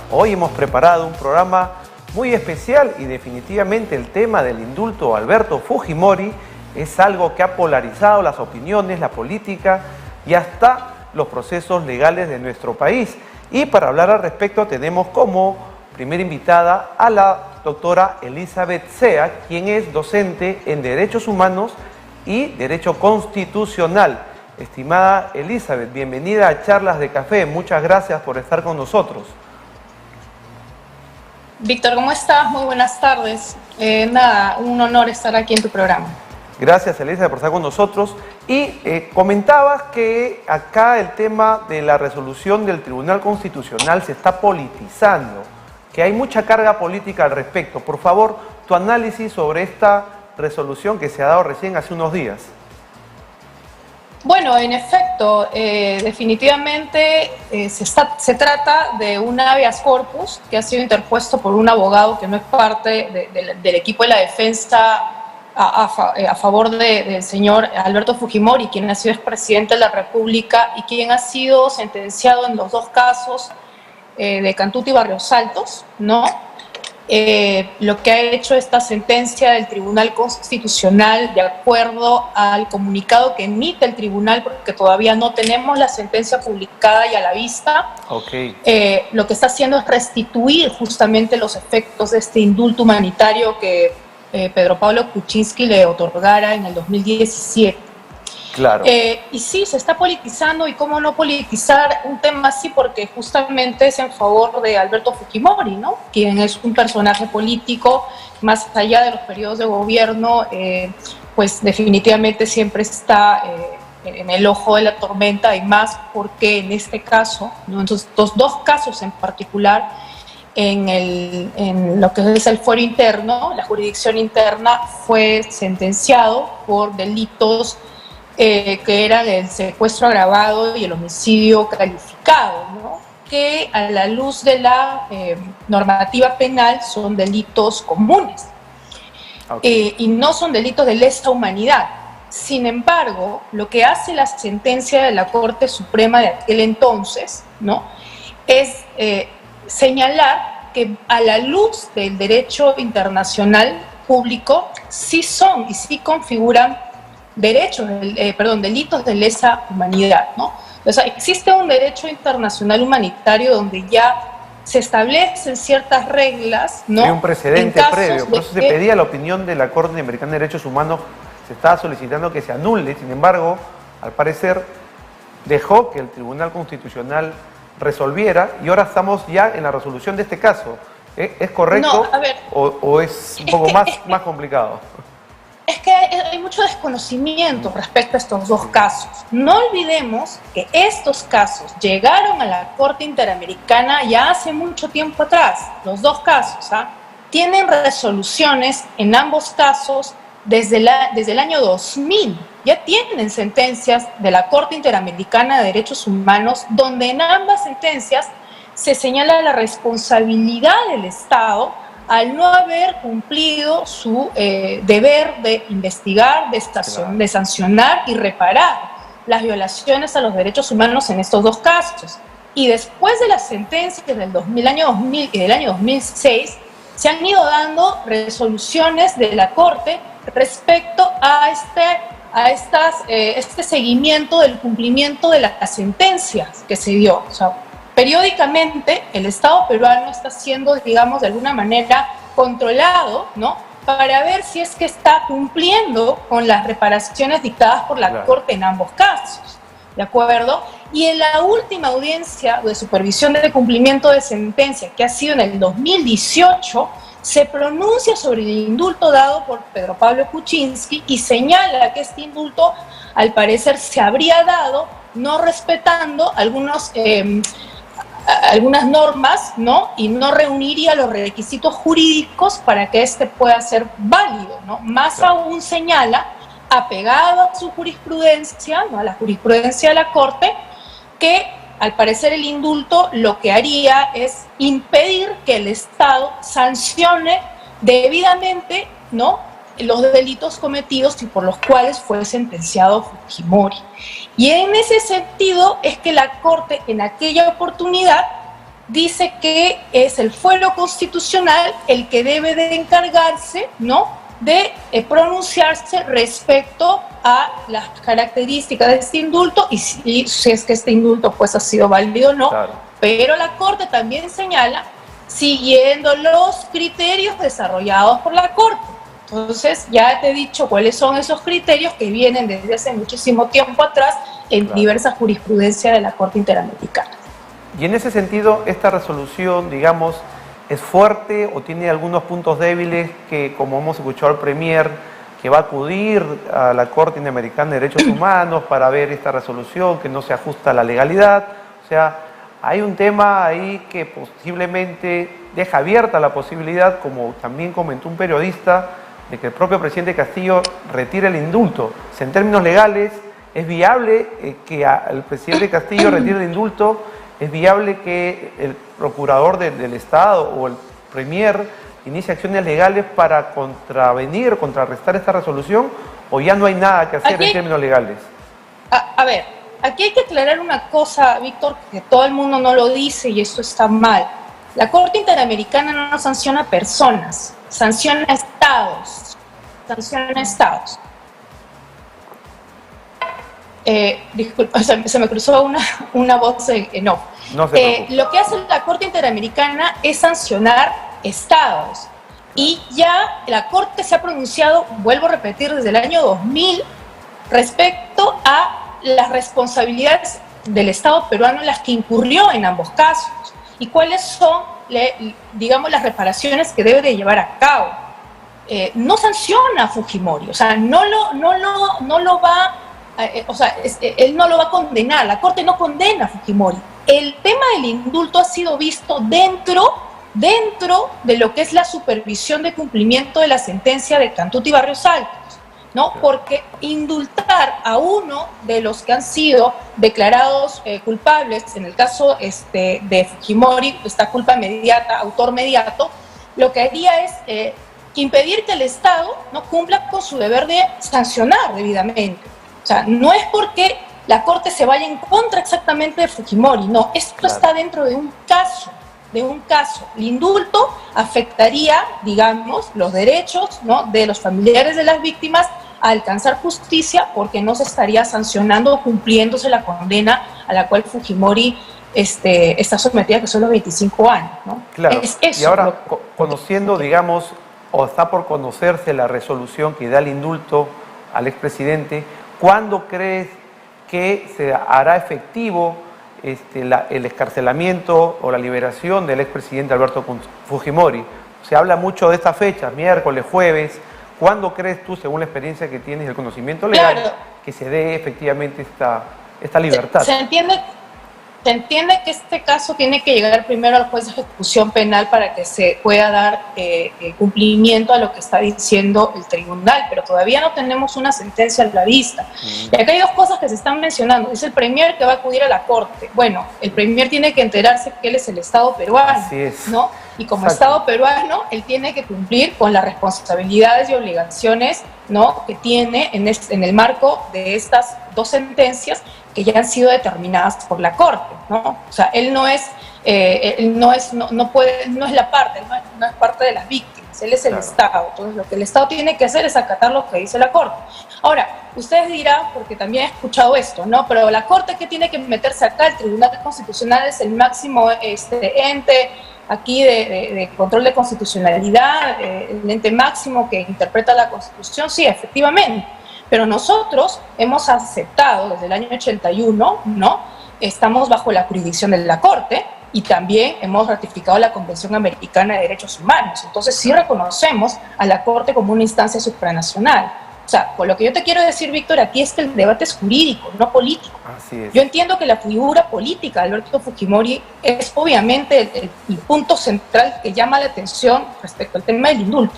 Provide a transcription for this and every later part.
Hoy hemos preparado un programa muy especial y definitivamente el tema del indulto a Alberto Fujimori es algo que ha polarizado las opiniones, la política y hasta los procesos legales de nuestro país. Y para hablar al respecto tenemos como primera invitada a la doctora Elizabeth Sea, quien es docente en Derechos Humanos y Derecho Constitucional. Estimada Elizabeth, bienvenida a Charlas de Café. Muchas gracias por estar con nosotros. Víctor, ¿cómo estás? Muy buenas tardes. Un honor estar aquí en tu programa. Gracias, Elizabeth, por estar con nosotros. Y comentabas que acá el tema de la resolución del Tribunal Constitucional se está politizando, que hay mucha carga política al respecto. Por favor, tu análisis sobre esta resolución que se ha dado recién hace unos días. Bueno, en efecto, definitivamente se trata de un habeas corpus que ha sido interpuesto por un abogado que no es parte del equipo de la defensa a favor del señor Alberto Fujimori, quien ha sido expresidente de la República y quien ha sido sentenciado en los dos casos de Cantuta y Barrios Altos, ¿no? Lo que ha hecho esta sentencia del Tribunal Constitucional, de acuerdo al comunicado que emite el tribunal, porque todavía no tenemos la sentencia publicada y a la vista, lo que está haciendo es restituir justamente los efectos de este indulto humanitario que Pedro Pablo Kuczynski le otorgara en el 2017. Claro. Y sí, se está politizando, y cómo no politizar un tema así, porque justamente es en favor de Alberto Fujimori, ¿no? Quien es un personaje político, más allá de los periodos de gobierno, pues definitivamente siempre está en el ojo de la tormenta, y más porque en este caso, ¿no? Entonces, los dos casos en particular, en lo que es el fuero interno, la jurisdicción interna, fue sentenciado por delitos que eran el secuestro agravado y el homicidio calificado, ¿no? Que a la luz de la normativa penal son delitos comunes, y no son delitos de lesa humanidad. Sin embargo, lo que hace la sentencia de la Corte Suprema de aquel entonces, ¿no? Es señalar que a la luz del derecho internacional público sí son y sí configuran delitos de lesa humanidad, ¿no? O sea, existe un derecho internacional humanitario donde ya se establecen ciertas reglas, ¿no? Hay un precedente previo, por eso se pedía la opinión de la Corte Interamericana de Derechos Humanos, se estaba solicitando que se anule. Sin embargo, al parecer dejó que el Tribunal Constitucional resolviera, y ahora estamos ya en la resolución de este caso. ¿Es correcto? No, a ver, o es un poco más complicado? Es que hay mucho desconocimiento respecto a estos dos casos. No olvidemos que estos casos llegaron a la Corte Interamericana ya hace mucho tiempo atrás. Los dos casos tienen resoluciones en ambos casos desde el año 2000. Ya tienen sentencias de la Corte Interamericana de Derechos Humanos, donde en ambas sentencias se señala la responsabilidad del Estado al no haber cumplido su deber de investigar, de sancionar y reparar las violaciones a los derechos humanos en estos dos casos. Y después de las sentencias del año 2000 y del año 2006, se han ido dando resoluciones de la Corte respecto a este seguimiento del cumplimiento de las sentencias que se dio. O sea, periódicamente el Estado peruano está siendo, digamos, de alguna manera controlado, ¿no? Para ver si es que está cumpliendo con las reparaciones dictadas por la Corte en ambos casos, ¿de acuerdo? Y en la última audiencia de supervisión de cumplimiento de sentencia, que ha sido en el 2018, se pronuncia sobre el indulto dado por Pedro Pablo Kuczynski y señala que este indulto, al parecer, se habría dado no respetando algunas normas, ¿no? Y no reuniría los requisitos jurídicos para que este pueda ser válido, ¿no? Más aún señala, apegado a su jurisprudencia, ¿no? A la jurisprudencia de la Corte, que al parecer el indulto lo que haría es impedir que el Estado sancione debidamente, ¿no?, los delitos cometidos y por los cuales fue sentenciado Fujimori. Y en ese sentido es que la Corte en aquella oportunidad dice que es el fuero constitucional el que debe de encargarse, ¿no?, de pronunciarse respecto a las características de este indulto y si es que este indulto pues ha sido válido o no. Claro. Pero la Corte también señala siguiendo los criterios desarrollados por la Corte. Entonces ya te he dicho cuáles son esos criterios que vienen desde hace muchísimo tiempo atrás en diversa jurisprudencia de la Corte Interamericana. Y en ese sentido, esta resolución, digamos, ¿es fuerte o tiene algunos puntos débiles que, como hemos escuchado al Premier, que va a acudir a la Corte Interamericana de Derechos Humanos para ver esta resolución, que no se ajusta a la legalidad? O sea, hay un tema ahí que posiblemente deja abierta la posibilidad, como también comentó un periodista, de que el propio presidente Castillo retire el indulto. O sea, en términos legales, ¿es viable que el presidente Castillo retire el indulto? ¿Es viable que el procurador del Estado o el Premier inicie acciones legales para contravenir, contrarrestar esta resolución? ¿O ya no hay nada que hacer en términos legales? A ver, aquí hay que aclarar una cosa, Víctor, que todo el mundo no lo dice y eso está mal. La Corte Interamericana no sanciona personas, sanciona estados. Sanciona estados. Disculpa, se me cruzó una voz en off. No se lo que hace la Corte Interamericana es sancionar estados. Y ya la Corte se ha pronunciado, vuelvo a repetir, desde el año 2000 respecto a las responsabilidades del Estado peruano en las que incurrió en ambos casos y cuáles son, digamos, las reparaciones que debe de llevar a cabo. No sanciona a Fujimori, o sea, no lo va, o sea, él no lo va a condenar, la Corte no condena a Fujimori. El tema del indulto ha sido visto dentro de lo que es la supervisión de cumplimiento de la sentencia de Cantuta y Barrios Altos, ¿no? Porque indultar a uno de los que han sido declarados culpables, en el caso de Fujimori, esta culpa inmediata, autor mediato, lo que haría es impedir que el Estado no cumpla con su deber de sancionar debidamente. O sea, no es porque la Corte se vaya en contra exactamente de Fujimori, no, esto está dentro de un caso. El indulto afectaría, digamos, los derechos, ¿no?, de los familiares de las víctimas a alcanzar justicia porque no se estaría sancionando o cumpliéndose la condena a la cual Fujimori está sometida, que son los 25 años, ¿no? Claro, y ahora conociendo, digamos, o está por conocerse la resolución que da el indulto al expresidente, ¿cuándo crees que se hará efectivo el escarcelamiento o la liberación del expresidente Alberto Fujimori? Se habla mucho de esta fecha, miércoles, jueves. ¿Cuándo crees tú, según la experiencia que tienes y el conocimiento legal, que se dé efectivamente esta libertad? Se entiende que este caso tiene que llegar primero al juez de ejecución penal para que se pueda dar cumplimiento a lo que está diciendo el tribunal, pero todavía no tenemos una sentencia a la vista. Y acá hay dos cosas que se están mencionando. Dice el Premier que va a acudir a la Corte. Bueno, el Premier tiene que enterarse que él es el Estado peruano, así es, ¿no? Y como Estado peruano, él tiene que cumplir con las responsabilidades y obligaciones, ¿no?, que tiene en el marco de estas dos sentencias que ya han sido determinadas por la Corte, ¿no? O sea, él no es la parte, no es parte de las víctimas, él es el Estado. Entonces, lo que el Estado tiene que hacer es acatar lo que dice la Corte. Ahora, ustedes dirán, porque también he escuchado esto, ¿no? Pero la Corte, ¿qué tiene que meterse acá? El Tribunal Constitucional es el máximo ente aquí de control de constitucionalidad, el ente máximo que interpreta la Constitución. Sí, efectivamente. Pero nosotros hemos aceptado desde el año 81, ¿no? Estamos bajo la jurisdicción de la Corte y también hemos ratificado la Convención Americana de Derechos Humanos. Entonces sí reconocemos a la Corte como una instancia supranacional. O sea, por lo que yo te quiero decir, Víctor, aquí es que el debate es jurídico, no político. Así es. Yo entiendo que la figura política de Alberto Fujimori es obviamente el punto central que llama la atención respecto al tema del indulto.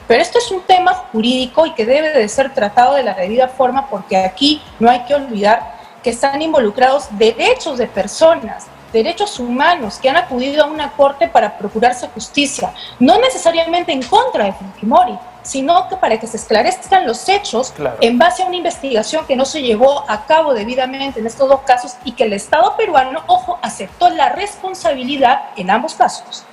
Pero esto es un tema jurídico y que debe de ser tratado de la debida forma, porque aquí no hay que olvidar que están involucrados derechos de personas, derechos humanos que han acudido a una corte para procurarse justicia, no necesariamente en contra de Fujimori, sino que para que se esclarezcan los hechos en base a una investigación que no se llevó a cabo debidamente en estos dos casos y que el Estado peruano, ojo, aceptó la responsabilidad en ambos casos.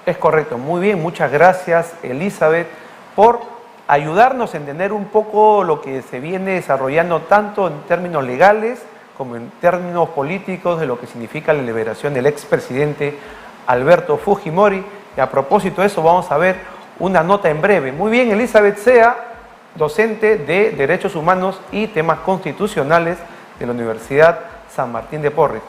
Es correcto, muy bien, muchas gracias Elizabeth por ayudarnos a entender un poco lo que se viene desarrollando tanto en términos legales como en términos políticos de lo que significa la liberación del expresidente Alberto Fujimori. Y a propósito de eso vamos a ver una nota en breve. Muy bien, Elizabeth Sea, docente de Derechos Humanos y Temas Constitucionales de la Universidad San Martín de Porres.